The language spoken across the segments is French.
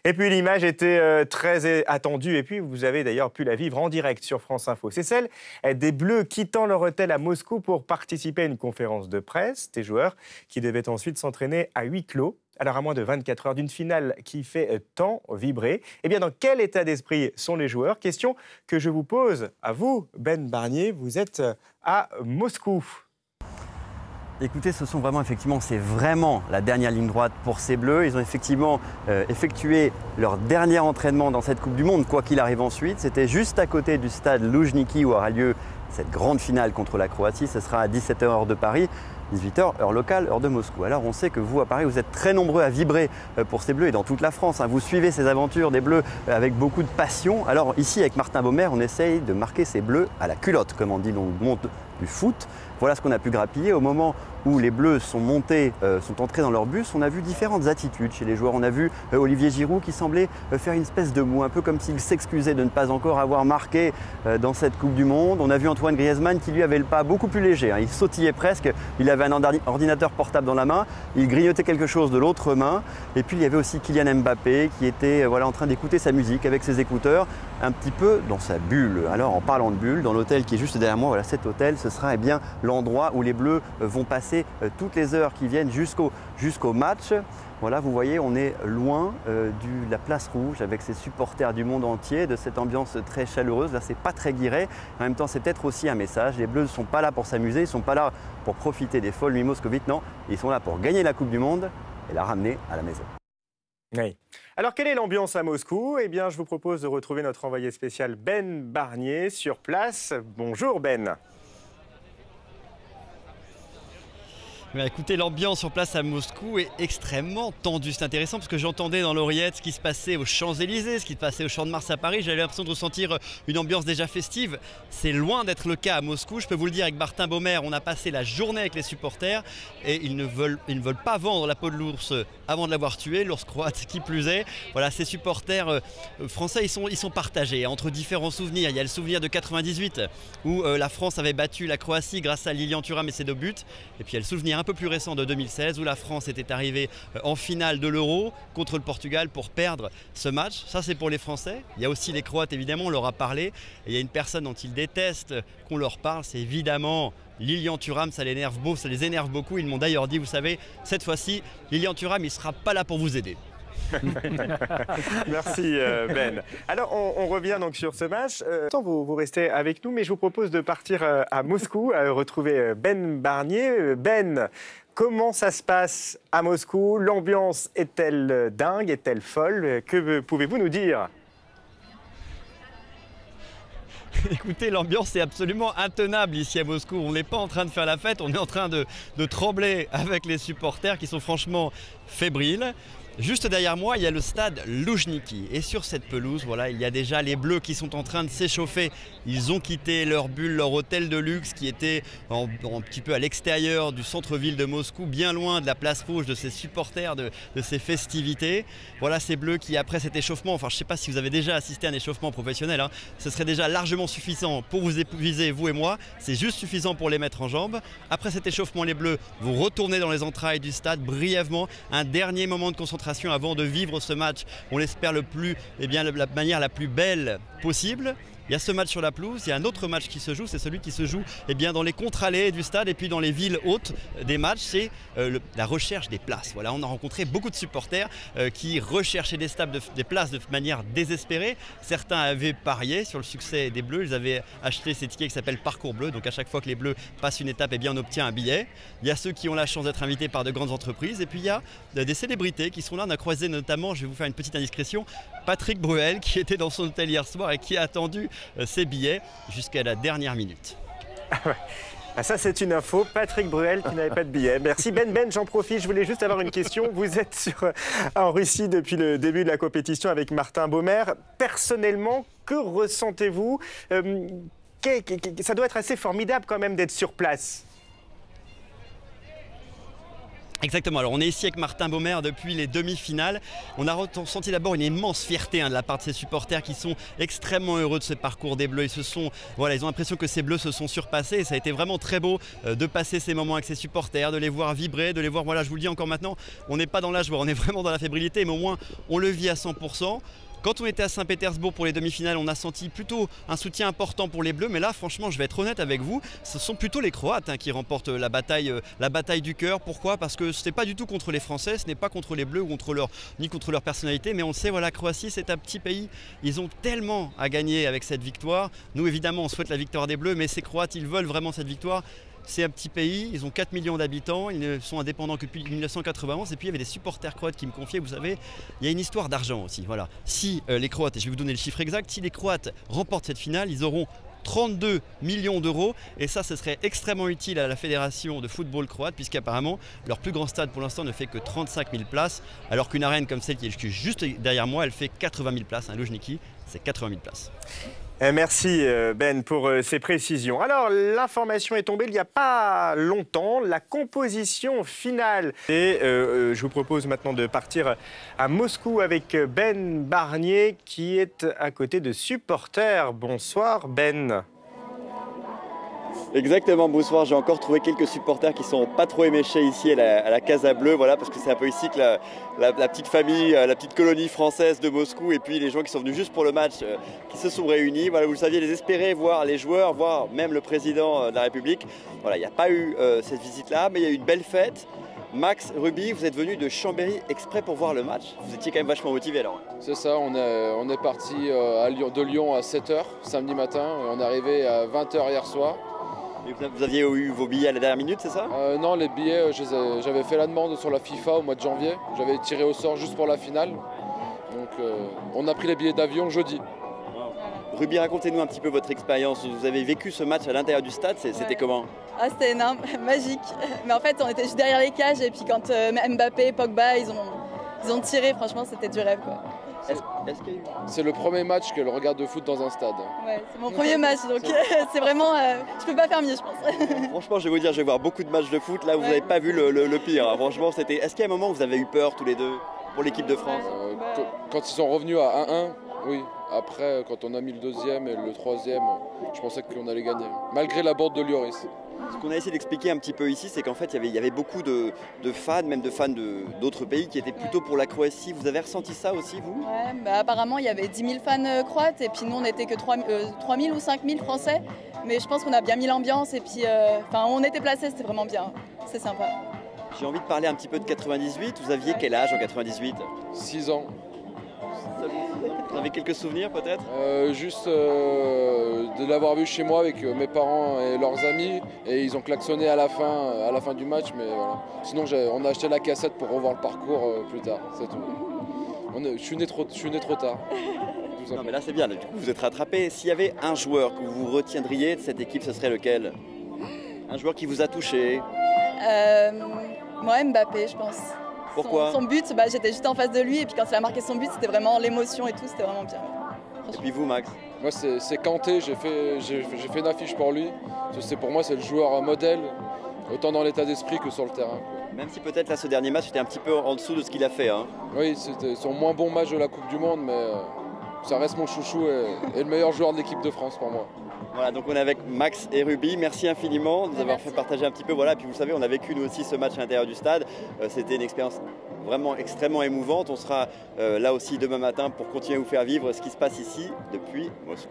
Et puis l'image était très attendue et puis vous avez d'ailleurs pu la vivre en direct sur France Info. C'est celle des Bleus quittant leur hôtel à Moscou pour participer à une conférence de presse. Des joueurs qui devaient ensuite s'entraîner à huis clos. Alors à moins de 24 heures d'une finale qui fait tant vibrer, eh bien dans quel état d'esprit sont les joueurs? Question que je vous pose à vous, Ben Barnier, vous êtes à Moscou. Écoutez, c'est vraiment la dernière ligne droite pour ces Bleus. Ils ont effectivement effectué leur dernier entraînement dans cette Coupe du Monde, quoi qu'il arrive ensuite. C'était juste à côté du stade Loujniki où aura lieu cette grande finale contre la Croatie. Ce sera à 17h heure de Paris, 18h heure locale, heure de Moscou. Alors on sait que vous, à Paris, vous êtes très nombreux à vibrer pour ces Bleus et dans toute la France. Vous suivez ces aventures des Bleus avec beaucoup de passion. Alors ici, avec Martin Baumer, on essaye de marquer ces Bleus à la culotte, comme on dit dans le monde du foot. Voilà ce qu'on a pu grappiller. Au moment où les Bleus sont entrés dans leur bus, on a vu différentes attitudes chez les joueurs. On a vu Olivier Giroud qui semblait faire une espèce de moue, un peu comme s'il s'excusait de ne pas encore avoir marqué dans cette Coupe du Monde. On a vu Antoine Griezmann qui lui avait le pas beaucoup plus léger. Il sautillait presque, il avait un ordinateur portable dans la main, il grignotait quelque chose de l'autre main. Et puis il y avait aussi Kylian Mbappé qui était en train d'écouter sa musique avec ses écouteurs, un petit peu dans sa bulle. Alors en parlant de bulle, dans l'hôtel qui est juste derrière moi, cet hôtel, ce sera l'endroit où les Bleus vont passer toutes les heures qui viennent jusqu'au match. Voilà, vous voyez, on est loin de la place rouge avec ses supporters du monde entier, de cette ambiance très chaleureuse. Là, c'est pas très guiré. En même temps, c'est peut-être aussi un message. Les Bleus ne sont pas là pour s'amuser, ils ne sont pas là pour profiter des folles nuits moscovites. Non, ils sont là pour gagner la Coupe du Monde et la ramener à la maison. Oui. Alors, quelle est l'ambiance à Moscou? Eh bien, je vous propose de retrouver notre envoyé spécial Ben Barnier sur place. Bonjour Ben. Écoutez, l'ambiance sur place à Moscou est extrêmement tendue. C'est intéressant parce que j'entendais dans l'oreillette ce qui se passait aux Champs-Élysées, ce qui se passait au Champ de Mars à Paris. J'avais l'impression de ressentir une ambiance déjà festive. C'est loin d'être le cas à Moscou. Je peux vous le dire, avec Martin Baumer, on a passé la journée avec les supporters et ils ne veulent pas vendre la peau de l'ours avant de l'avoir tué, l'ours croate qui plus est. Voilà, ces supporters français, ils sont partagés entre différents souvenirs. Il y a le souvenir de 98 où la France avait battu la Croatie grâce à Lilian Thuram et ses 2 buts. Et puis il y a le souvenir un peu plus récent de 2016 où la France était arrivée en finale de l'Euro contre le Portugal pour perdre ce match. Ça, c'est pour les Français. Il y a aussi les Croates, évidemment, on leur a parlé. Et il y a une personne dont ils détestent qu'on leur parle, c'est évidemment Lilian Thuram. Ça les énerve beaucoup. Ils m'ont d'ailleurs dit, vous savez, cette fois-ci, Lilian Thuram, il ne sera pas là pour vous aider. Merci Ben. Alors on revient donc sur ce match. Vous restez avec nous, mais je vous propose de partir à Moscou, à retrouver Ben Barnier. Ben, comment ça se passe à Moscou? L'ambiance est-elle dingue? Est-elle folle? Que pouvez-vous nous dire? Écoutez, l'ambiance est absolument intenable ici à Moscou. On n'est pas en train de faire la fête, on est en train de trembler avec les supporters qui sont franchement fébriles. Juste derrière moi, il y a le stade Loujniki. Et sur cette pelouse, voilà, il y a déjà les Bleus qui sont en train de s'échauffer. Ils ont quitté leur bulle, leur hôtel de luxe qui était un petit peu à l'extérieur du centre-ville de Moscou, bien loin de la place rouge, de ces supporters, de ces festivités. Voilà ces Bleus qui, après cet échauffement, enfin je ne sais pas si vous avez déjà assisté à un échauffement professionnel, ce serait déjà largement suffisant pour vous épuiser, vous et moi. C'est juste suffisant pour les mettre en jambes. Après cet échauffement, les Bleus vont retourner dans les entrailles du stade brièvement. Un dernier moment de concentration avant de vivre ce match, on l'espère de la manière la plus belle possible. Il y a ce match sur la pelouse, il y a un autre match qui se joue, c'est celui qui se joue dans les contre-allées du stade et puis dans les villes hautes des matchs, c'est la recherche des places. Voilà, on a rencontré beaucoup de supporters qui recherchaient des places de manière désespérée. Certains avaient parié sur le succès des Bleus, ils avaient acheté ces tickets qui s'appellent Parcours Bleu, donc à chaque fois que les Bleus passent une étape, on obtient un billet. Il y a ceux qui ont la chance d'être invités par de grandes entreprises et puis il y a des célébrités qui sont là. On a croisé notamment, je vais vous faire une petite indiscrétion, Patrick Bruel qui était dans son hôtel hier soir et qui a attendu ses billets jusqu'à la dernière minute. Ah, ça, c'est une info. Patrick Bruel qui n'avait pas de billet. Merci Ben. J'en profite, je voulais juste avoir une question. Vous êtes en Russie depuis le début de la compétition avec Martin Baumer. Personnellement, que ressentez-vous? Ça doit être assez formidable quand même d'être sur place. Exactement, alors on est ici avec Martin Baumer depuis les demi-finales. On a ressenti d'abord une immense fierté de la part de ces supporters qui sont extrêmement heureux de ce parcours des Bleus. Ils ont l'impression que ces Bleus se sont surpassés et ça a été vraiment très beau de passer ces moments avec ces supporters, de les voir vibrer, de les voir, voilà, je vous le dis encore maintenant, on n'est pas dans la joie, on est vraiment dans la fébrilité, mais au moins on le vit à 100%. Quand on était à Saint-Pétersbourg pour les demi-finales, on a senti plutôt un soutien important pour les Bleus. Mais là, franchement, je vais être honnête avec vous, ce sont plutôt les Croates qui remportent la bataille du cœur. Pourquoi? Parce que ce n'est pas du tout contre les Français, ce n'est pas contre les Bleus ou ni contre leur personnalité. Mais on sait, voilà, Croatie, c'est un petit pays. Ils ont tellement à gagner avec cette victoire. Nous, évidemment, on souhaite la victoire des Bleus, mais ces Croates, ils veulent vraiment cette victoire. C'est un petit pays, ils ont 4 millions d'habitants, ils sont indépendants que depuis 1991 et puis il y avait des supporters croates qui me confiaient, vous savez, il y a une histoire d'argent aussi. Voilà. Si les Croates, et je vais vous donner le chiffre exact, si les Croates remportent cette finale, ils auront 32 millions d'euros et ça, ce serait extrêmement utile à la fédération de football croate puisqu'apparemment leur plus grand stade pour l'instant ne fait que 35 000 places alors qu'une arène comme celle qui est juste derrière moi, elle fait 80 000 places, un Luzhniki, c'est 80 000 places. Merci Ben pour ces précisions. Alors l'information est tombée il n'y a pas longtemps, la composition finale. Et je vous propose maintenant de partir à Moscou avec Ben Barnier qui est à côté de supporters. Bonsoir Ben. Exactement, bonsoir. J'ai encore trouvé quelques supporters qui sont pas trop éméchés ici à la Casa Bleue, voilà, parce que c'est un peu ici que la petite famille, la petite colonie française de Moscou et puis les gens qui sont venus juste pour le match, qui se sont réunis. Voilà, vous le saviez, les espérer, voir les joueurs, voir même le président de la République. Voilà, il n'y a pas eu cette visite-là, mais il y a eu une belle fête. Max, Ruby, vous êtes venu de Chambéry exprès pour voir le match. Vous étiez quand même vachement motivé alors. C'est ça, on est parti de Lyon à 7h samedi matin et on est arrivé à 20h hier soir. Et vous aviez eu vos billets à la dernière minute, c'est ça? Non, les billets, j'avais fait la demande sur la FIFA au mois de janvier. J'avais tiré au sort juste pour la finale. Donc on a pris les billets d'avion jeudi. Wow. Ruby, racontez-nous un petit peu votre expérience. Vous avez vécu ce match à l'intérieur du stade, c'était comment? Ah, c'était énorme, magique. Mais en fait, on était juste derrière les cages et puis quand Mbappé, Pogba, ils ont tiré, franchement, c'était du rêve, quoi. C'est le premier match qu'elle regarde de foot dans un stade. Ouais, c'est mon premier match, donc c'est vraiment... je peux pas faire mieux, je pense. Franchement, je vais vous dire, je vais voir beaucoup de matchs de foot. Là, vous n'avez pas vu le pire. Franchement, c'était... Est-ce qu'il y a un moment où vous avez eu peur tous les deux pour l'équipe de France? Quand ils sont revenus à 1-1, oui. Après, quand on a mis le deuxième et le troisième, je pensais qu'on allait gagner. Malgré la borde de Lloris. Ce qu'on a essayé d'expliquer un petit peu ici, c'est qu'en fait, il y avait beaucoup de fans, même de fans d'autres pays qui étaient plutôt pour la Croatie. Vous avez ressenti ça aussi, vous? Ouais, bah, apparemment, il y avait 10 000 fans croates et puis nous, on n'était que 3 000 ou 5 000 Français. Mais je pense qu'on a bien mis l'ambiance et puis on était placés, c'était vraiment bien. C'est sympa. J'ai envie de parler un petit peu de 98. Vous aviez quel âge en 98? 6 ans. Vous avez quelques souvenirs peut-être? Juste de l'avoir vu chez moi avec mes parents et leurs amis et ils ont klaxonné à la fin du match, mais voilà. Sinon on a acheté la cassette pour revoir le parcours plus tard, c'est tout. Je suis né trop tard. Non mais là c'est bien, du coup vous êtes rattrapé. S'il y avait un joueur que vous retiendriez de cette équipe, ce serait lequel? Un joueur qui vous a touché? Moi, Mbappé, je pense. Pourquoi? Son but, j'étais juste en face de lui et puis quand il a marqué son but, c'était vraiment l'émotion et tout, c'était vraiment bien. Et puis vous, Max? Moi, c'est Kanté, j'ai fait une affiche pour lui. Pour moi, c'est le joueur modèle, autant dans l'état d'esprit que sur le terrain. Même si peut-être là, ce dernier match était un petit peu en dessous de ce qu'il a fait. Hein. Oui, c'était son moins bon match de la Coupe du Monde, mais ça reste mon chouchou et le meilleur joueur de l'équipe de France pour moi. Voilà, donc on est avec Max et Ruby. Merci infiniment de nous avoir fait partager un petit peu. Voilà, et puis vous savez, on a vécu nous aussi ce match à l'intérieur du stade. C'était une expérience vraiment extrêmement émouvante. On sera là aussi demain matin pour continuer à vous faire vivre ce qui se passe ici depuis Moscou.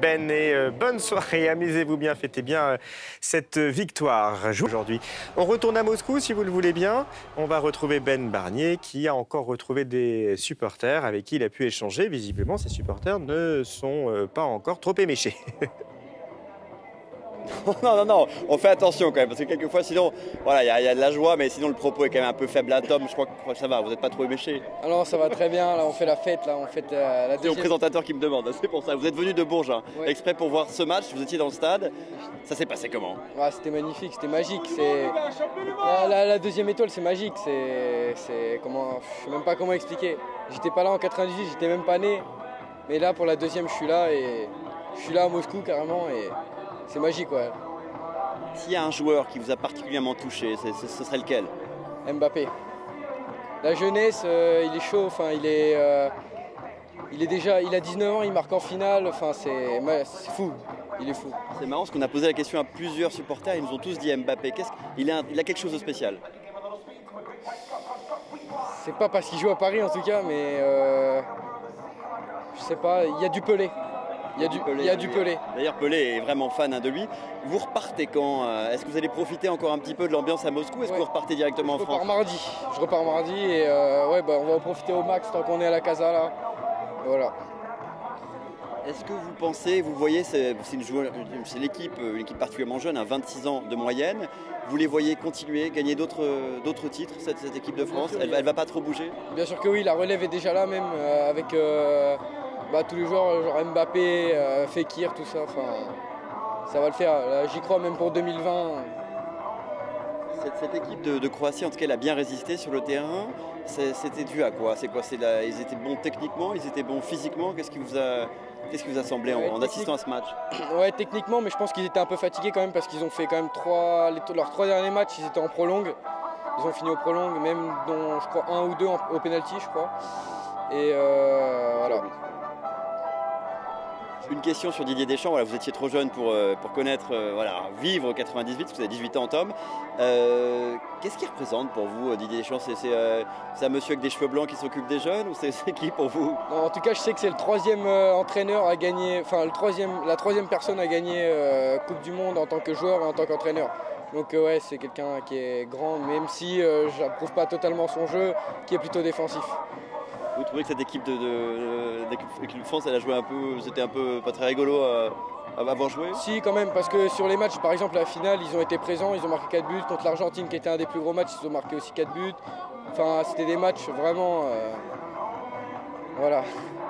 Ben et bonne soirée, amusez-vous bien, fêtez bien cette victoire aujourd'hui. On retourne à Moscou si vous le voulez bien. On va retrouver Ben Barnier qui a encore retrouvé des supporters avec qui il a pu échanger. Visiblement, ces supporters ne sont pas encore trop éméchés. Non, on fait attention quand même, parce que quelquefois, sinon, voilà, il y a de la joie, mais sinon le propos est quand même un peu faible à Tom. Je crois que ça va, vous n'êtes pas trop éméché. Alors ça va très bien, là on fait la fête, là on fête la C'est le présentateur qui me demande, c'est pour ça. Vous êtes venu de Bourges, hein, ouais. Exprès pour voir ce match, vous étiez dans le stade. Ça s'est passé comment? Ouais, c'était magnifique, c'était magique. La deuxième étoile, c'est magique. C'est comment, je sais même pas comment expliquer. J'étais pas là en 98, j'étais même pas né. Mais là pour la deuxième, je suis là et je suis là à Moscou carrément et c'est magique, ouais. S'il y a un joueur qui vous a particulièrement touché, ce serait lequel? Mbappé. La jeunesse, il est chaud, enfin, il a 19 ans, il marque en finale, enfin, c'est fou, il est fou. C'est marrant parce qu'on a posé la question à plusieurs supporters, ils nous ont tous dit Mbappé. Il a quelque chose de spécial. C'est pas parce qu'il joue à Paris en tout cas, mais je sais pas, il y a du Pelé. Il y a du Pelé. D'ailleurs, Pelé est vraiment fan de lui. Vous repartez quand? Est-ce que vous allez profiter encore un petit peu de l'ambiance à Moscou? Est-ce que vous repartez directement en France? Je repars mardi et on va en profiter au max tant qu'on est à la casa là. Et voilà. Est-ce que vous pensez, vous voyez, c'est l'équipe, une équipe particulièrement jeune, 26 ans de moyenne. Vous les voyez continuer, gagner d'autres titres, cette équipe de France? Elle va pas trop bouger? Bien sûr que oui, la relève est déjà là même avec tous les joueurs, genre Mbappé, Fekir, tout ça. Ça va le faire. J'y crois même pour 2020. Cette équipe de Croatie, en tout cas, elle a bien résisté sur le terrain. C'était dû à quoi? Ils étaient bons techniquement, ils étaient bons physiquement. Qu'est-ce qui vous a semblé en assistant à ce match? Ouais, techniquement, mais je pense qu'ils étaient un peu fatigués quand même parce qu'ils ont fait quand même leurs 3 derniers matchs, ils étaient en prolongue. Ils ont fini au prolongue, même dont je crois 1 ou 2 au penalty, je crois. Et voilà. Une question sur Didier Deschamps. Voilà, vous étiez trop jeune pour connaître, vivre 98, vous avez 18 ans, Tom. Qu'est-ce qu'il représente pour vous, Didier Deschamps? C'est un monsieur avec des cheveux blancs qui s'occupe des jeunes ou c'est qui pour vous? Non, en tout cas, je sais que c'est le 3e entraîneur à gagner, enfin la 3e personne à gagner Coupe du Monde en tant que joueur et en tant qu'entraîneur. Donc ouais, c'est quelqu'un qui est grand, même si je n'approuve pas totalement son jeu, qui est plutôt défensif. Vous trouvez que cette équipe d'équipe de France, elle a joué un peu, c'était un peu pas très rigolo à avoir joué? Si, quand même, parce que sur les matchs, par exemple la finale, ils ont été présents, ils ont marqué 4 buts. Contre l'Argentine, qui était un des plus gros matchs, ils ont marqué aussi 4 buts. Enfin, c'était des matchs vraiment... voilà.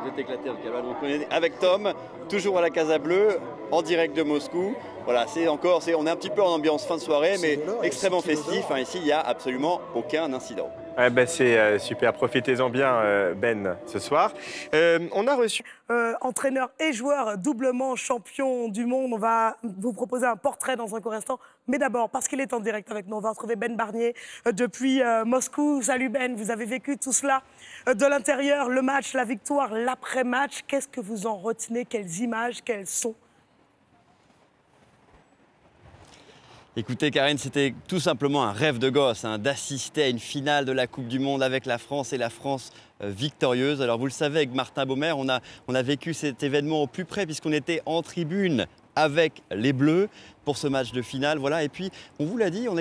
Vous êtes éclaté, donc on est avec Tom, toujours à la Casa Bleue, en direct de Moscou. Voilà, on est un petit peu en ambiance fin de soirée, mais extrêmement festif. Ici, il n'y a absolument aucun incident. C'est super, profitez-en bien Ben ce soir. On a reçu entraîneur et joueur doublement champion du monde. On va vous proposer un portrait dans un court instant. Mais d'abord, parce qu'il est en direct avec nous, on va retrouver Ben Barnier depuis Moscou. Salut Ben, vous avez vécu tout cela de l'intérieur, le match, la victoire, l'après-match. Qu'est-ce que vous en retenez? Quelles images, quels sons? Écoutez Karine, c'était tout simplement un rêve de gosse d'assister à une finale de la Coupe du Monde avec la France et la France victorieuse. Alors vous le savez, avec Martin Baumer, on a vécu cet événement au plus près puisqu'on était en tribune avec les Bleus pour ce match de finale. Voilà. Et puis, on vous l'a dit, on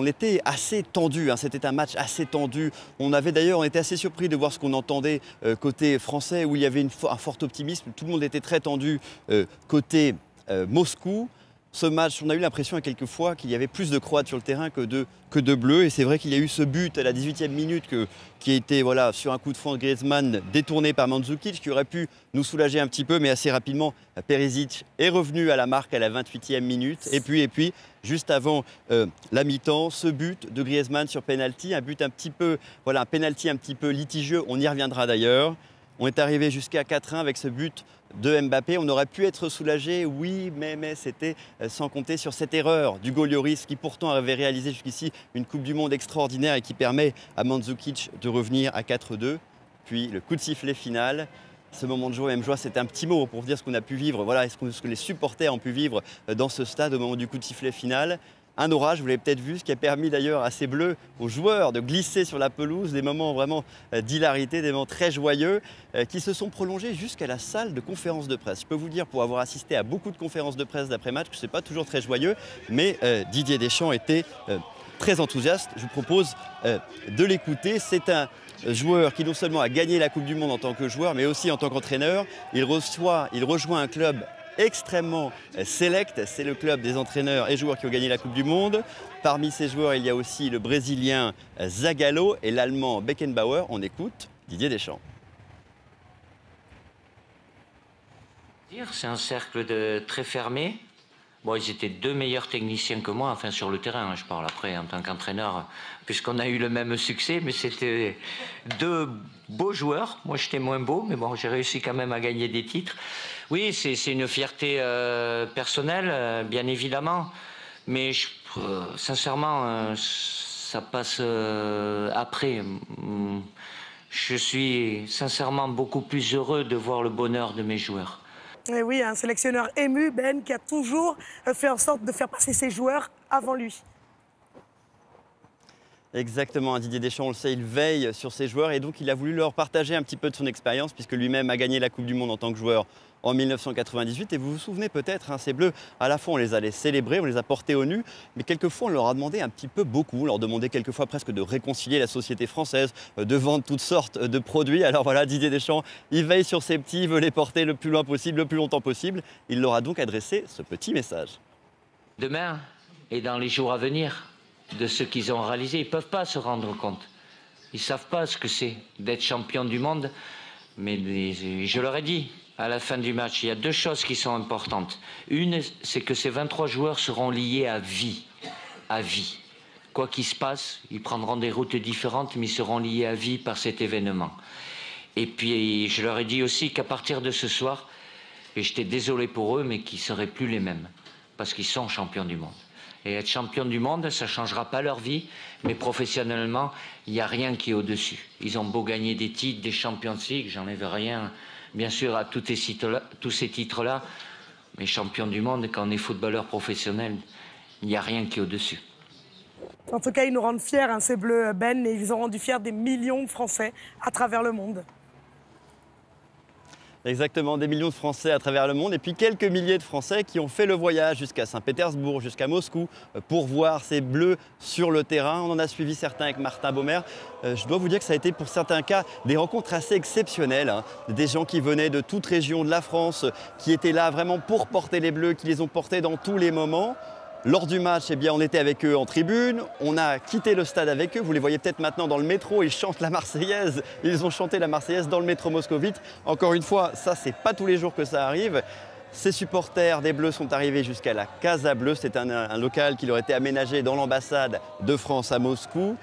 était assez tendu. C'était un match assez tendu. On était assez surpris de voir ce qu'on entendait côté français où il y avait un fort optimisme. Tout le monde était très tendu côté Moscou. Ce match, on a eu l'impression à quelques fois qu'il y avait plus de Croates sur le terrain que de Bleus. Et c'est vrai qu'il y a eu ce but à la 18e minute qui a été sur un coup de fond de Griezmann détourné par Mandzukic qui aurait pu nous soulager un petit peu. Mais assez rapidement, Perisic est revenu à la marque à la 28e minute. Et puis juste avant la mi-temps, ce but de Griezmann sur penalty, un penalty un petit peu litigieux. On y reviendra d'ailleurs. On est arrivé jusqu'à 4-1 avec ce but de Mbappé. On aurait pu être soulagé, oui, mais c'était sans compter sur cette erreur d'Hugo Lloris qui pourtant avait réalisé jusqu'ici une Coupe du Monde extraordinaire et qui permet à Mandzukic de revenir à 4-2. Puis le coup de sifflet final. Ce moment de joie, même joie, c'était un petit mot pour dire ce qu'on a pu vivre. Voilà, ce que les supporters ont pu vivre dans ce stade au moment du coup de sifflet final. Un orage, vous l'avez peut-être vu, ce qui a permis d'ailleurs à ces Bleus, aux joueurs, de glisser sur la pelouse, des moments vraiment d'hilarité, des moments très joyeux, qui se sont prolongés jusqu'à la salle de conférence de presse. Je peux vous dire, pour avoir assisté à beaucoup de conférences de presse d'après-match, que ce n'est pas toujours très joyeux, mais Didier Deschamps était très enthousiaste. Je vous propose de l'écouter. C'est un joueur qui non seulement a gagné la Coupe du Monde en tant que joueur, mais aussi en tant qu'entraîneur. Il rejoint un club extrêmement select, c'est le club des entraîneurs et joueurs qui ont gagné la Coupe du Monde. Parmi ces joueurs, il y a aussi le Brésilien Zagallo et l'Allemand Beckenbauer. On écoute Didier Deschamps. C'est un cercle très fermé. Bon, ils étaient 2 meilleurs techniciens que moi, enfin sur le terrain, je parle après en tant qu'entraîneur, puisqu'on a eu le même succès, mais c'était 2 beaux joueurs. Moi, j'étais moins beau, mais bon, j'ai réussi quand même à gagner des titres. Oui, c'est une fierté personnelle, bien évidemment. Mais sincèrement, ça passe après. Je suis sincèrement beaucoup plus heureux de voir le bonheur de mes joueurs. Et oui, un sélectionneur ému, Ben, qui a toujours fait en sorte de faire passer ses joueurs avant lui. Exactement, Didier Deschamps, on le sait, il veille sur ses joueurs et donc il a voulu leur partager un petit peu de son expérience puisque lui-même a gagné la Coupe du Monde en tant que joueur en 1998. Et vous vous souvenez peut-être, ces Bleus, à la fois on les allait célébrer, on les a portés au nu, mais quelquefois on leur a demandé un petit peu beaucoup. On leur demandait quelquefois presque de réconcilier la société française, de vendre toutes sortes de produits. Alors voilà, Didier Deschamps, il veille sur ses petits, il veut les porter le plus loin possible, le plus longtemps possible. Il leur a donc adressé ce petit message. Demain et dans les jours à venir, de ce qu'ils ont réalisé, ils ne peuvent pas se rendre compte. Ils ne savent pas ce que c'est d'être champion du monde. Mais je leur ai dit, à la fin du match, il y a 2 choses qui sont importantes. Une, c'est que ces 23 joueurs seront liés à vie. À vie. Quoi qu'il se passe, ils prendront des routes différentes, mais ils seront liés à vie par cet événement. Et puis, je leur ai dit aussi qu'à partir de ce soir, et j'étais désolé pour eux, mais qu'ils ne seraient plus les mêmes. Parce qu'ils sont champions du monde. Et être champion du monde, ça ne changera pas leur vie, mais professionnellement, il n'y a rien qui est au-dessus. Ils ont beau gagner des titres, des Champions League, j'enlève rien, bien sûr, à tous ces titres-là, mais champion du monde, quand on est footballeur professionnel, il n'y a rien qui est au-dessus. En tout cas, ils nous rendent fiers, ces Bleus, Ben, et ils ont rendu fiers des millions de Français à travers le monde. Exactement, des millions de Français à travers le monde et puis quelques milliers de Français qui ont fait le voyage jusqu'à Saint-Pétersbourg, jusqu'à Moscou pour voir ces Bleus sur le terrain. On en a suivi certains avec Martin Baumer. Je dois vous dire que ça a été pour certains cas des rencontres assez exceptionnelles. Des gens qui venaient de toute région de la France, qui étaient là vraiment pour porter les Bleus, qui les ont portés dans tous les moments. Lors du match, eh bien, on était avec eux en tribune, on a quitté le stade avec eux. Vous les voyez peut-être maintenant dans le métro, ils chantent la Marseillaise. Ils ont chanté la Marseillaise dans le métro moscovite. Encore une fois, ça, c'est pas tous les jours que ça arrive. Ces supporters des Bleus sont arrivés jusqu'à la Casa Bleue. C'est un local qui leur était aménagé dans l'ambassade de France à Moscou.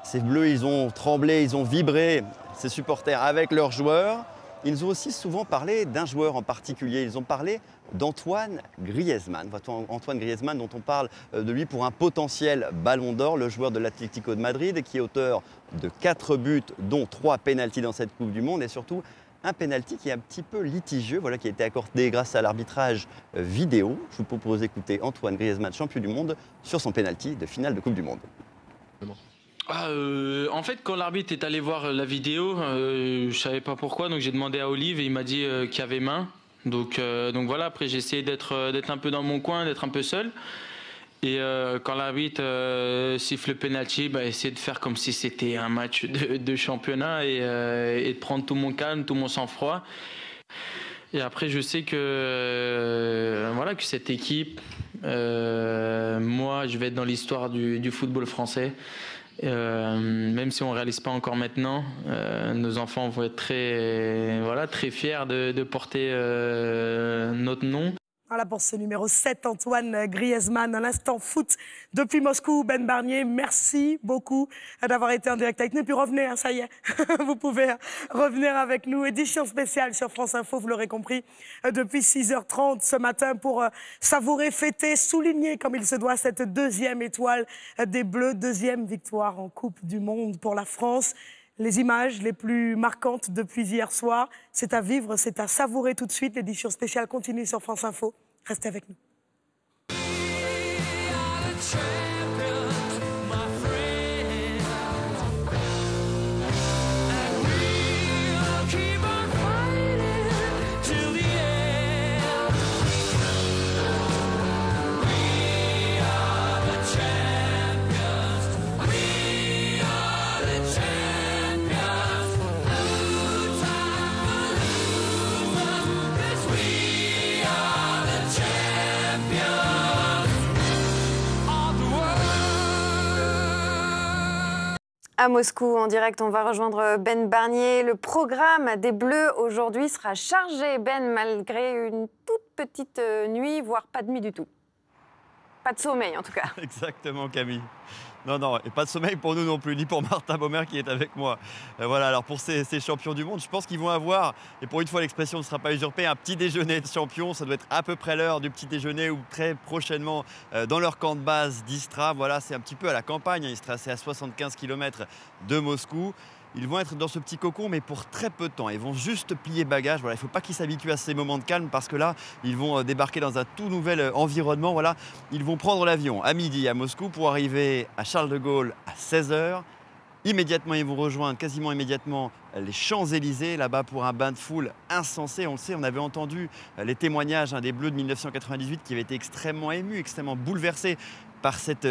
Ces Bleus, ils ont tremblé, ils ont vibré, ces supporters, avec leurs joueurs. Ils ont aussi souvent parlé d'un joueur en particulier. Ils ont parlé d'Antoine Griezmann. Antoine Griezmann, dont on parle de lui pour un potentiel ballon d'or, le joueur de l'Atlético de Madrid, qui est auteur de 4 buts, dont 3 pénaltys dans cette Coupe du Monde, et surtout un pénalty qui est un petit peu litigieux, voilà, qui a été accordé grâce à l'arbitrage vidéo. Je vous propose d'écouter Antoine Griezmann, champion du monde, sur son pénalty de finale de Coupe du Monde. En fait, quand l'arbitre est allé voir la vidéo, je savais pas pourquoi, donc j'ai demandé à Olive et il m'a dit qu'il y avait main. Donc voilà, après j'ai essayé d'être un peu dans mon coin, d'être un peu seul. Et quand l'arbitre siffle le penalty, essayer de faire comme si c'était un match de championnat et de prendre tout mon calme, tout mon sang-froid. Et après, je sais que cette équipe, moi, je vais être dans l'histoire du football français. Même si on ne réalise pas encore maintenant, nos enfants vont être très fiers de porter notre nom. Voilà pour ce numéro 7, Antoine Griezmann, un instant foot depuis Moscou. Ben Barnier, merci beaucoup d'avoir été en direct avec nous. Et puis revenez, ça y est, vous pouvez revenir avec nous. Édition spéciale sur France Info, vous l'aurez compris, depuis 6h30 ce matin pour savourer, fêter, souligner comme il se doit cette 2e étoile des Bleus, 2e victoire en Coupe du Monde pour la France. Les images les plus marquantes depuis hier soir, c'est à vivre, c'est à savourer tout de suite. L'édition spéciale continue sur France Info. Restez avec nous. À Moscou, en direct, on va rejoindre Ben Barnier. Le programme des Bleus aujourd'hui sera chargé, Ben, malgré une toute petite nuit, voire pas de nuit du tout. Pas de sommeil, en tout cas. Exactement, Camille. Non, et pas de sommeil pour nous non plus, ni pour Martin Baumer qui est avec moi. Voilà, alors pour ces champions du monde, je pense qu'ils vont avoir, et pour une fois l'expression ne sera pas usurpée, un petit déjeuner de champions. Ça doit être à peu près l'heure du petit déjeuner ou très prochainement dans leur camp de base d'Istra. Voilà, c'est un petit peu à la campagne. Istra, c'est à 75 km de Moscou. Ils vont être dans ce petit cocon, mais pour très peu de temps. Ils vont juste plier bagages. Voilà, il ne faut pas qu'ils s'habituent à ces moments de calme parce que là, ils vont débarquer dans un tout nouvel environnement. Voilà, ils vont prendre l'avion à midi à Moscou pour arriver à Charles de Gaulle à 16h. Immédiatement, ils vont rejoindre quasiment immédiatement les Champs-Élysées, là-bas pour un bain de foule insensé. On le sait, on avait entendu les témoignages des Bleus de 1998 qui avaient été extrêmement émus, extrêmement bouleversés par cette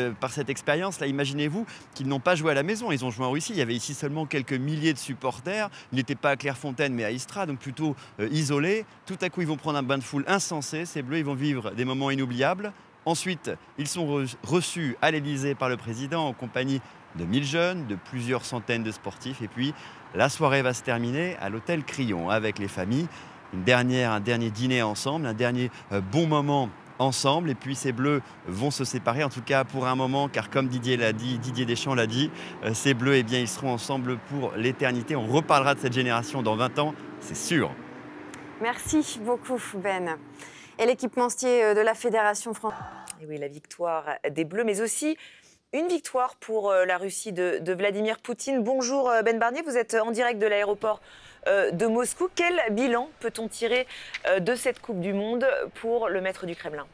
expérience. Là, imaginez-vous qu'ils n'ont pas joué à la maison, ils ont joué en Russie. Il y avait ici seulement quelques milliers de supporters. Ils n'étaient pas à Clairefontaine, mais à Istra, donc plutôt isolés. Tout à coup, ils vont prendre un bain de foule insensé. Ces Bleus, ils vont vivre des moments inoubliables. Ensuite, ils sont reçus à l'Élysée par le président en compagnie de 1000 jeunes, de plusieurs centaines de sportifs. Et puis, la soirée va se terminer à l'hôtel Crillon avec les familles. Un dernier dîner ensemble, un dernier bon moment ensemble. Et puis, ces Bleus vont se séparer, en tout cas pour un moment, car comme Didier Deschamps l'a dit, ces Bleus, eh bien, ils seront ensemble pour l'éternité. On reparlera de cette génération dans 20 ans, c'est sûr. Merci beaucoup, Ben. Et l'équipementier de la Fédération française. Et oui, la victoire des Bleus, mais aussi une victoire pour la Russie de Vladimir Poutine. Bonjour Ben Barnier, vous êtes en direct de l'aéroport de Moscou. Quel bilan peut-on tirer de cette Coupe du Monde pour le maître du Kremlin ?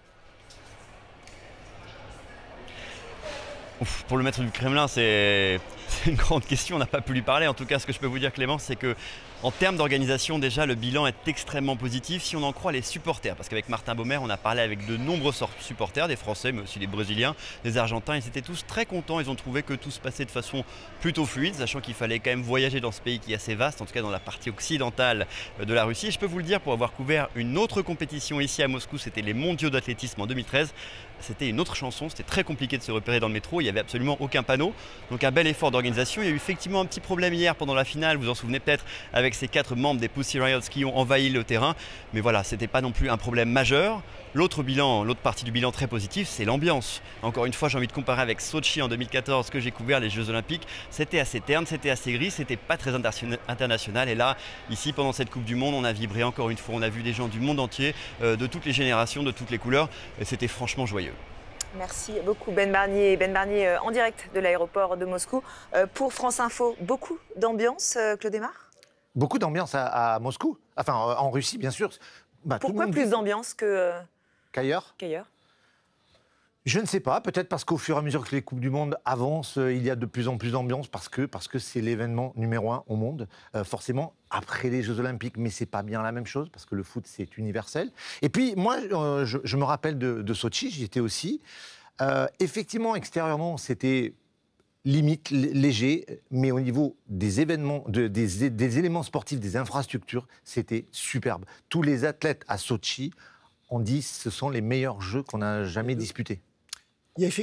Pour le maître du Kremlin, c'est une grande question, on n'a pas pu lui parler. En tout cas, ce que je peux vous dire, Clément, c'est que en termes d'organisation, déjà, le bilan est extrêmement positif si on en croit les supporters. Parce qu'avec Martin Baumer, on a parlé avec de nombreux supporters, des Français, mais aussi des Brésiliens, des Argentins. Ils étaient tous très contents. Ils ont trouvé que tout se passait de façon plutôt fluide, sachant qu'il fallait quand même voyager dans ce pays qui est assez vaste, en tout cas dans la partie occidentale de la Russie. Et je peux vous le dire, pour avoir couvert une autre compétition ici à Moscou, c'était les mondiaux d'athlétisme en 2013. C'était une autre chanson, c'était très compliqué de se repérer dans le métro, il n'y avait absolument aucun panneau. Donc un bel effort d'organisation. Il y a eu effectivement un petit problème hier pendant la finale, vous vous en souvenez peut-être, avec ces 4 membres des Pussy Riots qui ont envahi le terrain. Mais voilà, ce n'était pas non plus un problème majeur. L'autre partie du bilan très positif, c'est l'ambiance. Encore une fois, j'ai envie de comparer avec Sochi en 2014 que j'ai couvert les Jeux Olympiques. C'était assez terne, c'était assez gris, c'était pas très international. Et là, ici, pendant cette Coupe du Monde, on a vibré encore une fois. On a vu des gens du monde entier, de toutes les générations, de toutes les couleurs. Et c'était franchement joyeux. Merci beaucoup Ben Barnier. Ben Barnier en direct de l'aéroport de Moscou. Pour France Info, beaucoup d'ambiance, Claude Aymar ? Beaucoup d'ambiance à Moscou, enfin en Russie bien sûr. Pourquoi plus d'ambiance qu'ailleurs ? Je ne sais pas, peut-être parce qu'au fur et à mesure que les Coupes du Monde avancent, il y a de plus en plus d'ambiance parce que c'est l'événement numéro 1 au monde, forcément après les Jeux Olympiques, mais c'est pas bien la même chose parce que le foot c'est universel. Et puis moi, je me rappelle de Sochi, j'y étais aussi. Effectivement, extérieurement, c'était limite, léger, mais au niveau des événements, des éléments sportifs, des infrastructures, c'était superbe. Tous les athlètes à Sochi ont dit que ce sont les meilleurs jeux qu'on a jamais disputés.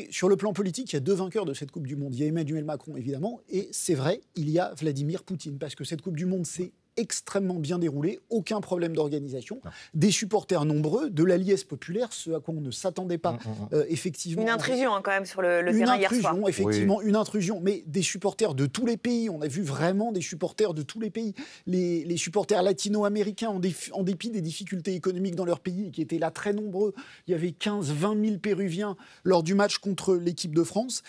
Sur le plan politique, il y a 2 vainqueurs de cette Coupe du Monde. Il y a Emmanuel Macron, évidemment, et c'est vrai, il y a Vladimir Poutine, parce que cette Coupe du Monde, c'est extrêmement bien déroulé, aucun problème d'organisation, des supporters nombreux, de la liesse populaire, ce à quoi on ne s'attendait pas, effectivement. Une intrusion quand même sur le terrain hier soir. Effectivement, oui. Une intrusion, mais des supporters de tous les pays, on a vu vraiment des supporters de tous les pays. Les supporters latino-américains, en dépit des difficultés économiques dans leur pays, qui étaient là très nombreux, il y avait 15-20 000 Péruviens lors du match contre l'équipe de France.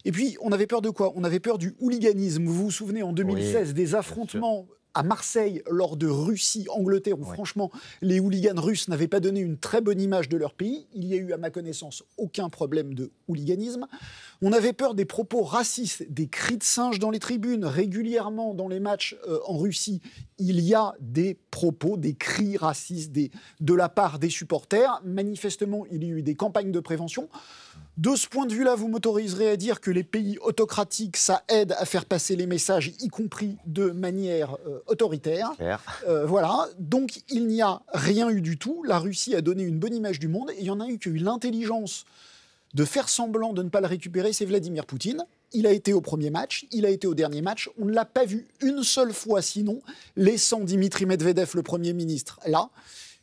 Et puis, on avait peur de quoi ? On avait peur du hooliganisme. Vous vous souvenez, en 2016, des affrontements à Marseille, lors de Russie-Angleterre, où franchement, les hooligans russes n'avaient pas donné une très bonne image de leur pays. Il y a eu, à ma connaissance, aucun problème de hooliganisme. On avait peur des propos racistes, des cris de singe dans les tribunes. Régulièrement, dans les matchs en Russie, il y a des propos, des cris racistes de la part des supporters. Manifestement, il y a eu des campagnes de prévention. De ce point de vue-là, vous m'autoriserez à dire que les pays autocratiques, ça aide à faire passer les messages, y compris de manière autoritaire. Voilà. Donc, il n'y a rien eu du tout. La Russie a donné une bonne image du monde. Et il y en a eu qui a eu l'intelligence de faire semblant de ne pas le récupérer, c'est Vladimir Poutine. Il a été au premier match, il a été au dernier match. On ne l'a pas vu une seule fois, sinon, laissant Dimitri Medvedev, le Premier ministre, là.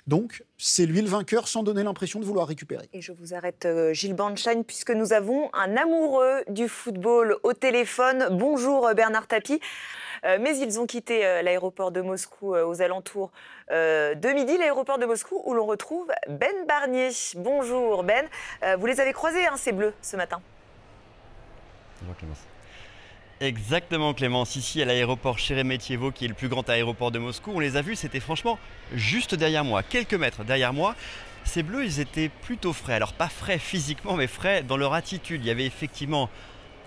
Donc, c'est lui le vainqueur sans donner l'impression de vouloir récupérer. Et je vous arrête, Gilles Bornstein, puisque nous avons un amoureux du football au téléphone. Bonjour Bernard Tapie. Mais ils ont quitté l'aéroport de Moscou aux alentours de midi, l'aéroport de Moscou où l'on retrouve Ben Barnier. Bonjour Ben. Vous les avez croisés, ces Bleus, ce matin? Bonjour Clémence. Exactement Clémence, ici à l'aéroport Sheremetyevo qui est le plus grand aéroport de Moscou. On les a vus, c'était franchement juste derrière moi, quelques mètres derrière moi. Ces Bleus, ils étaient plutôt frais. Alors pas frais physiquement, mais frais dans leur attitude. Il y avait effectivement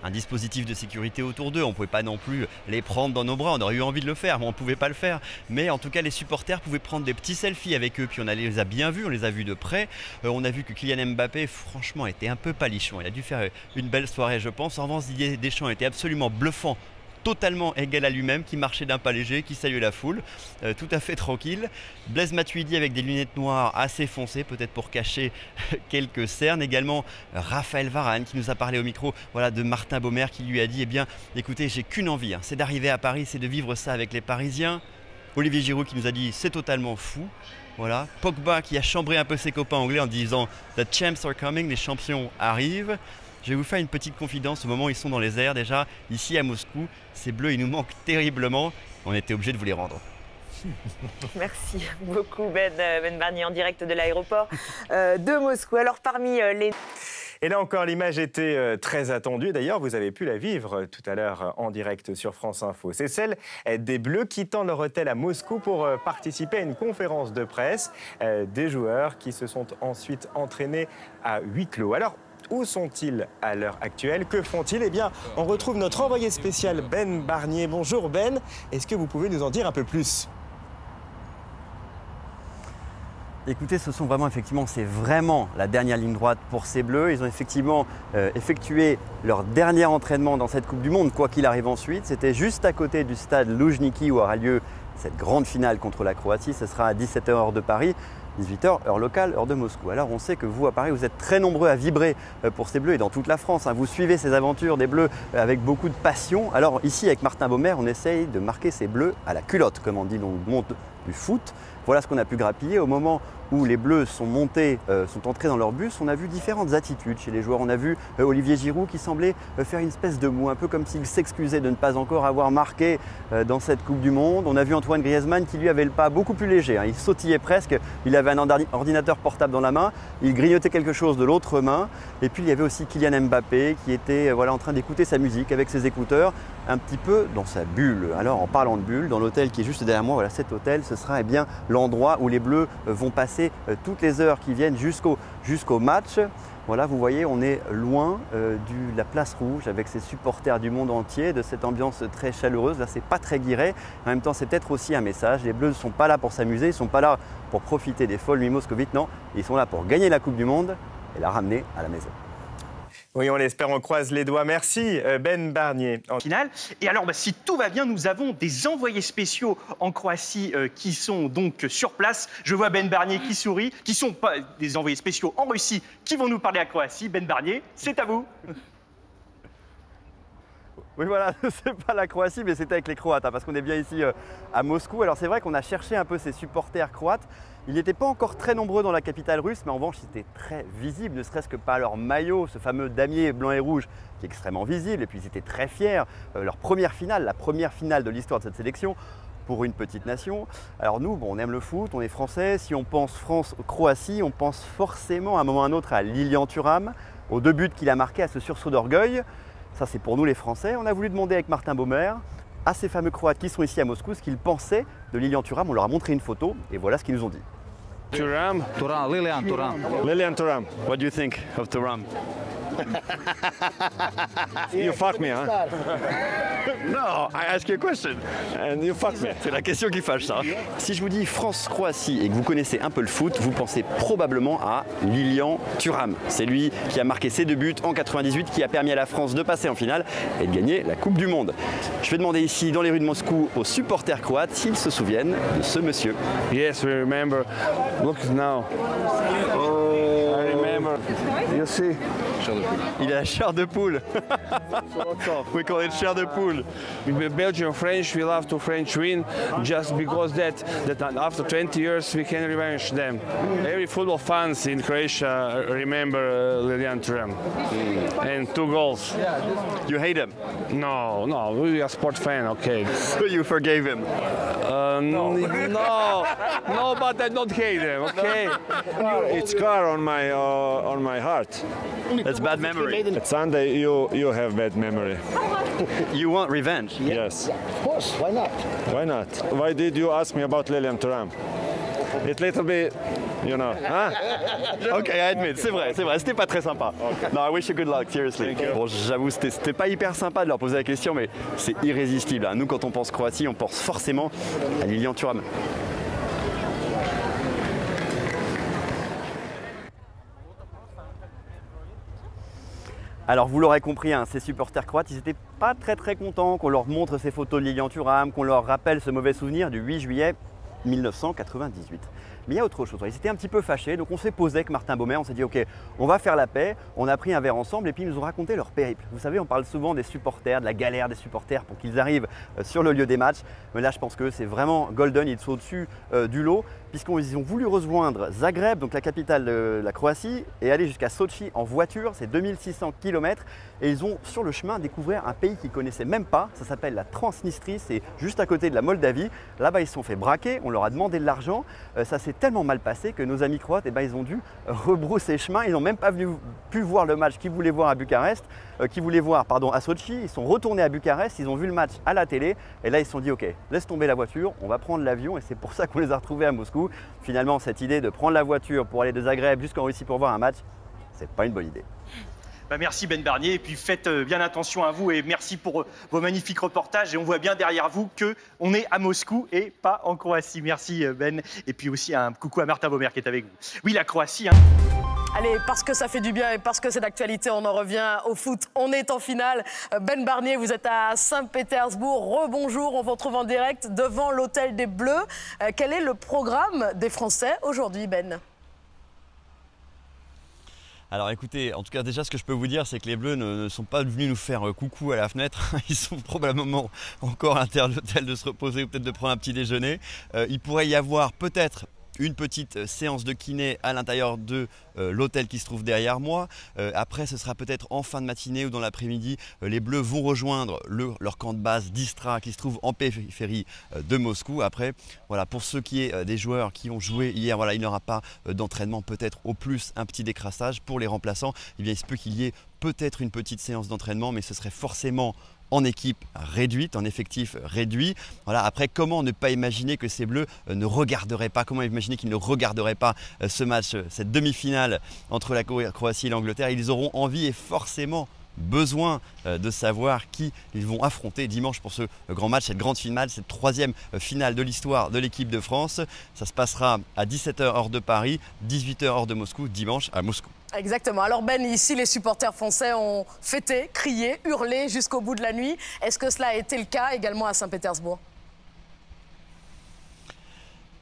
un dispositif de sécurité autour d'eux. On ne pouvait pas non plus les prendre dans nos bras. On aurait eu envie de le faire, mais on ne pouvait pas le faire. Mais en tout cas, les supporters pouvaient prendre des petits selfies avec eux. Puis on les a bien vus, on les a vus de près. On a vu que Kylian Mbappé, franchement, était un peu palichon. Il a dû faire une belle soirée, je pense. En revanche, Didier Deschamps était absolument bluffant, totalement égal à lui-même, qui marchait d'un pas léger, qui saluait la foule, tout à fait tranquille. Blaise Matuidi avec des lunettes noires assez foncées, peut-être pour cacher quelques cernes. Également Raphaël Varane qui nous a parlé au micro de Martin Baumer qui lui a dit, eh bien, écoutez, j'ai qu'une envie, c'est d'arriver à Paris, c'est de vivre ça avec les Parisiens. Olivier Giroud qui nous a dit, c'est totalement fou. Voilà. Pogba qui a chambré un peu ses copains anglais en disant, the champs are coming, les champions arrivent. Je vais vous faire une petite confidence au moment où ils sont dans les airs déjà. Ici à Moscou, ces Bleus, ils nous manquent terriblement. On était obligé de vous les rendre. Merci beaucoup Ben Barnier en direct de l'aéroport de Moscou. Alors parmi les... Et là encore, l'image était très attendue. D'ailleurs, vous avez pu la vivre tout à l'heure en direct sur France Info. C'est celle des Bleus quittant leur hôtel à Moscou pour participer à une conférence de presse. Des joueurs qui se sont ensuite entraînés à huis clos. Alors, où sont-ils à l'heure actuelle? Que font-ils? Eh bien, on retrouve notre envoyé spécial Ben Barnier. Bonjour Ben, est-ce que vous pouvez nous en dire un peu plus? Écoutez, c'est vraiment la dernière ligne droite pour ces Bleus. Ils ont effectivement effectué leur dernier entraînement dans cette Coupe du Monde, quoi qu'il arrive ensuite. C'était juste à côté du stade Loujniki où aura lieu cette grande finale contre la Croatie. Ce sera à 17h heure de Paris. 18h, heure locale, heure de Moscou. Alors on sait que vous, à Paris, vous êtes très nombreux à vibrer pour ces Bleus et dans toute la France. Vous suivez ces aventures des Bleus avec beaucoup de passion. Alors ici, avec Martin Baumer, on essaye de marquer ces Bleus à la culotte, comme on dit dans le monde du foot. Voilà ce qu'on a pu grappiller. Au moment où les Bleus sont montés, sont entrés dans leur bus, on a vu différentes attitudes chez les joueurs. On a vu Olivier Giroud qui semblait faire une espèce de moue, un peu comme s'il s'excusait de ne pas encore avoir marqué dans cette Coupe du Monde. On a vu Antoine Griezmann qui lui avait le pas beaucoup plus léger. Il sautillait presque, il avait un ordinateur portable dans la main, il grignotait quelque chose de l'autre main. Et puis il y avait aussi Kylian Mbappé qui était en train d'écouter sa musique avec ses écouteurs, un petit peu dans sa bulle. Alors en parlant de bulle, dans l'hôtel qui est juste derrière moi, cet hôtel, ce sera l'endroit où les Bleus vont passer toutes les heures qui viennent jusqu'au match. Voilà, vous voyez, on est loin de la place rouge avec ses supporters du monde entier, de cette ambiance très chaleureuse. Là, c'est pas très guiré. En même temps, c'est peut-être aussi un message. Les Bleus ne sont pas là pour s'amuser, ils ne sont pas là pour profiter des folles nuits moscovites. Non, ils sont là pour gagner la Coupe du Monde et la ramener à la maison. Oui, on l'espère, on croise les doigts. Merci Ben Barnier. En finale. Et alors, si tout va bien, nous avons des envoyés spéciaux en Croatie qui sont donc sur place. Je vois Ben Barnier qui sourit, qui sont pas des envoyés spéciaux en Russie qui vont nous parler à Croatie. Ben Barnier, c'est à vous. Oui, voilà, c'est pas la Croatie, mais c'était avec les Croates, parce qu'on est bien ici à Moscou. Alors c'est vrai qu'on a cherché un peu ces supporters croates. Ils n'étaient pas encore très nombreux dans la capitale russe, mais en revanche, c'était très visible, ne serait-ce que par leur maillot, ce fameux damier blanc et rouge, qui est extrêmement visible. Et puis ils étaient très fiers. Leur première finale, la première finale de l'histoire de cette sélection, pour une petite nation. Alors nous, on aime le foot, on est français. Si on pense France-Croatie, on pense forcément à un moment ou à un autre à Lilian Thuram, aux 2 buts qu'il a marqués, à ce sursaut d'orgueil. Ça, c'est pour nous les Français. On a voulu demander avec Martin Baumer à ces fameux Croates qui sont ici à Moscou ce qu'ils pensaient de Lilian Thuram. On leur a montré une photo et voilà ce qu'ils nous ont dit. Thuram, Lilian Thuram. Lilian Thuram. What do you think of Thuram? You fuck me, huh? No, I ask you a question. And you fuck me. C'est la question qui fâche, ça. Si je vous dis France-Croatie et que vous connaissez un peu le foot, vous pensez probablement à Lilian Thuram. C'est lui qui a marqué ses 2 buts en 98, qui a permis à la France de passer en finale et de gagner la Coupe du Monde. Je vais demander ici, dans les rues de Moscou, aux supporters croates s'ils se souviennent de ce monsieur. Yes, we remember. Look now. Oh, I remember. You see? Il a la chair de poule. We call it chair de poule. Belgium French, we love to French win just because that after 20 years we can revenge them. Every football fans in Croatia remember Lilian Thuram. And 2 goals. You hate him? No, we are sport fan, okay. So you forgave him? No, but I don't hate him, okay? It's scar on my heart. That's bad memory. At Sunday you have bad memory. You want revenge? Yes. Of course, why not? Why not? Why did you ask me about Lilian Thuram? It little bit, you know. Huh? Ok, I admit, c'est vrai, c'était pas très sympa. No, I wish you good luck, seriously. Bon, j'avoue, c'était pas hyper sympa de leur poser la question, mais c'est irrésistible. Hein. Nous, quand on pense Croatie, on pense forcément à Lilian Thuram. Alors vous l'aurez compris, hein, ces supporters croates, ils n'étaient pas très contents qu'on leur montre ces photos de Lilian Thuram, qu'on leur rappelle ce mauvais souvenir du 8 juillet 1998. Mais il y a autre chose, ils étaient un petit peu fâchés, donc on s'est posé avec Martin Baumer, on s'est dit ok, on va faire la paix, on a pris un verre ensemble et puis ils nous ont raconté leur périple. Vous savez, on parle souvent des supporters, de la galère des supporters pour qu'ils arrivent sur le lieu des matchs, mais là je pense que c'est vraiment golden, ils sont au-dessus du lot, puisqu'ils ont voulu rejoindre Zagreb, donc la capitale de la Croatie, et aller jusqu'à Sochi en voiture, c'est 2600 km, et ils ont sur le chemin découvert un pays qu'ils ne connaissaient même pas, ça s'appelle la Transnistrie, c'est juste à côté de la Moldavie. Là-bas ils se sont fait braquer, on leur a demandé de l'argent, ça s'est tellement mal passé que nos amis croates, ils ont dû rebrousser chemin, ils n'ont même pas pu voir le match qu'ils voulaient voir à Bucarest, à Sochi, ils sont retournés à Bucarest, ils ont vu le match à la télé, et là ils se sont dit ok, laisse tomber la voiture, on va prendre l'avion, et c'est pour ça qu'on les a retrouvés à Moscou. Finalement, cette idée de prendre la voiture pour aller de Zagreb jusqu'en Russie pour voir un match, c'est pas une bonne idée. Merci Ben Barnier, et puis faites bien attention à vous et merci pour vos magnifiques reportages. Et on voit bien derrière vous qu'on est à Moscou et pas en Croatie. Merci Ben, et puis aussi un coucou à Martin Baumer qui est avec vous. Oui, la Croatie. Allez, parce que ça fait du bien et parce que c'est d'actualité, on en revient au foot. On est en finale. Ben Barnier, vous êtes à Saint-Pétersbourg. Rebonjour, on vous retrouve en direct devant l'hôtel des Bleus. Quel est le programme des Français aujourd'hui, Ben ? Alors écoutez, en tout cas déjà ce que je peux vous dire c'est que les Bleus ne sont pas venus nous faire coucou à la fenêtre. Ils sont probablement encore à l'intérieur de l'hôtel de se reposer ou peut-être de prendre un petit déjeuner. Il pourrait y avoir peut-être une petite séance de kiné à l'intérieur de l'hôtel qui se trouve derrière moi. Après, ce sera peut-être en fin de matinée ou dans l'après-midi. Les Bleus vont rejoindre leur camp de base d'Istra qui se trouve en périphérie de Moscou. Après, voilà, pour ce qui est des joueurs qui ont joué hier, voilà, il n'y aura pas d'entraînement, peut-être au plus un petit décrassage. Pour les remplaçants, eh bien, il se peut qu'il y ait peut-être une petite séance d'entraînement, mais ce serait forcément en équipe réduite, en effectif réduit. Voilà. Après, comment ne pas imaginer que ces Bleus ne regarderaient pas, comment imaginer qu'ils ne regarderaient pas ce match, cette demi-finale entre la Croatie et l'Angleterre. Ils auront envie et forcément besoin de savoir qui ils vont affronter dimanche pour ce grand match, cette grande finale, cette troisième finale de l'histoire de l'équipe de France. Ça se passera à 17h heure de Paris, 18h heure de Moscou, dimanche à Moscou. Exactement. Alors Ben, ici, les supporters français ont fêté, crié, hurlé jusqu'au bout de la nuit. Est-ce que cela a été le cas également à Saint-Pétersbourg ?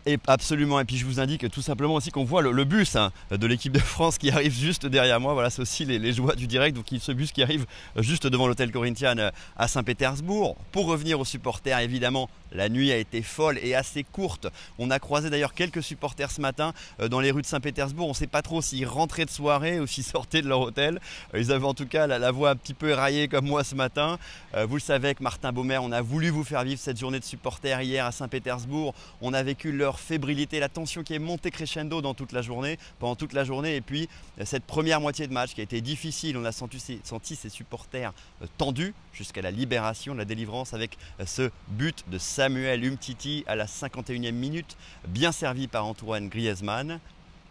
Et absolument, et puis je vous indique tout simplement aussi qu'on voit le bus de l'équipe de France qui arrive juste derrière moi. Voilà, c'est aussi les joies du direct. Donc ce bus qui arrive juste devant l'hôtel Corinthians à Saint-Pétersbourg. Pour revenir aux supporters, évidemment, la nuit a été folle et assez courte. On a croisé d'ailleurs quelques supporters ce matin dans les rues de Saint-Pétersbourg. On ne sait pas trop s'ils rentraient de soirée ou s'ils sortaient de leur hôtel. Ils avaient en tout cas la voix un petit peu éraillée comme moi ce matin. Vous le savez, avec Martin Baumer, on a voulu vous faire vivre cette journée de supporters hier à Saint-Pétersbourg. On a vécu leur fébrilité, la tension qui est montée crescendo pendant toute la journée, et puis cette première moitié de match qui a été difficile. On a senti ces supporters tendus jusqu'à la libération, la délivrance, avec ce but de Samuel Umtiti à la 51e minute, bien servi par Antoine Griezmann.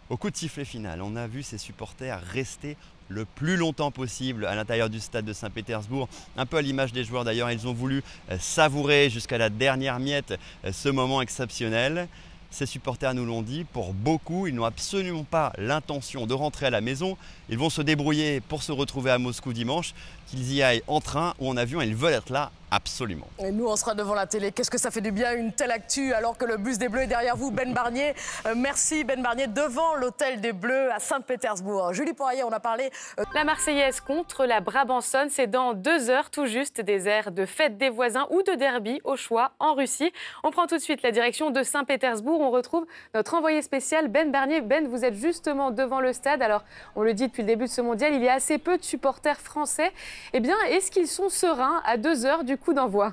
Au coup de sifflet final, on a vu ces supporters rester le plus longtemps possible à l'intérieur du stade de Saint-Pétersbourg, un peu à l'image des joueurs d'ailleurs. Ils ont voulu savourer jusqu'à la dernière miette ce moment exceptionnel. Ces supporters nous l'ont dit, pour beaucoup, ils n'ont absolument pas l'intention de rentrer à la maison. Ils vont se débrouiller pour se retrouver à Moscou dimanche, qu'ils y aillent en train ou en avion. Ils veulent être là Absolument. Et nous, on sera devant la télé. Qu'est-ce que ça fait du bien, une telle actu, alors que le bus des Bleus est derrière vous, Ben Barnier. Merci, Ben Barnier, devant l'hôtel des Bleus à Saint-Pétersbourg. Julie Poirier, on a parlé... La Marseillaise contre la Brabançonne, c'est dans 2 heures tout juste, des airs de fête des voisins ou de derby au choix en Russie. On prend tout de suite la direction de Saint-Pétersbourg. On retrouve notre envoyé spécial, Ben Barnier. Ben, vous êtes justement devant le stade. Alors, on le dit depuis le début de ce mondial, il y a assez peu de supporters français. Eh bien, est-ce qu'ils sont sereins à 2 heures du coup d'envoi?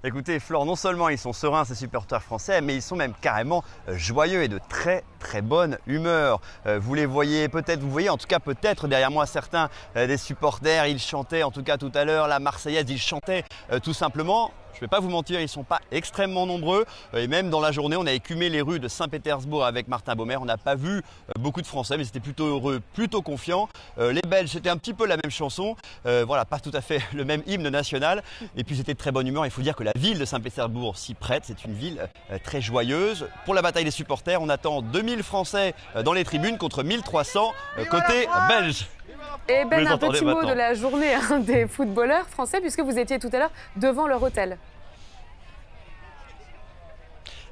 Écoutez, Flore, non seulement ils sont sereins, ces supporters français, mais ils sont même carrément joyeux et de très très bonne humeur. Vous les voyez peut-être, vous voyez en tout cas peut-être derrière moi certains des supporters, ils chantaient en tout cas tout à l'heure la Marseillaise, ils chantaient tout simplement. Je ne vais pas vous mentir, ils ne sont pas extrêmement nombreux. Et même dans la journée, on a écumé les rues de Saint-Pétersbourg avec Martin Baumer. On n'a pas vu beaucoup de Français, mais c'était plutôt heureux, plutôt confiant. Les Belges, c'était un petit peu la même chanson. Voilà, pas tout à fait le même hymne national. Et puis c'était de très bonne humeur. Il faut dire que la ville de Saint-Pétersbourg s'y prête. C'est une ville très joyeuse. Pour la bataille des supporters, on attend 2000 Français dans les tribunes contre 1300 côté belge. Et Ben, un petit mot de la journée des footballeurs français, puisque vous étiez tout à l'heure devant leur hôtel.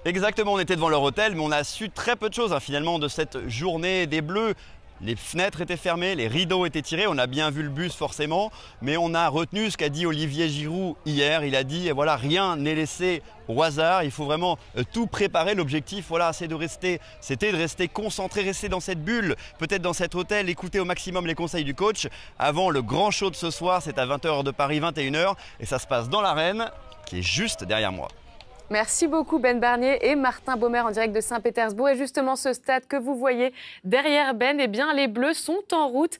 Exactement, on était devant leur hôtel, mais on a su très peu de choses finalement de cette journée des Bleus. Les fenêtres étaient fermées, les rideaux étaient tirés, on a bien vu le bus forcément, mais on a retenu ce qu'a dit Olivier Giroud hier. Il a dit voilà, rien n'est laissé au hasard, il faut vraiment tout préparer. L'objectif, voilà, c'était de rester concentré, rester dans cette bulle, peut-être dans cet hôtel, écouter au maximum les conseils du coach. Avant le grand show de ce soir, c'est à 20h de Paris, 21h, et ça se passe dans l'arène qui est juste derrière moi. Merci beaucoup Ben Barnier et Martin Baumer en direct de Saint-Pétersbourg. Et justement, ce stade que vous voyez derrière Ben, eh bien, les Bleus sont en route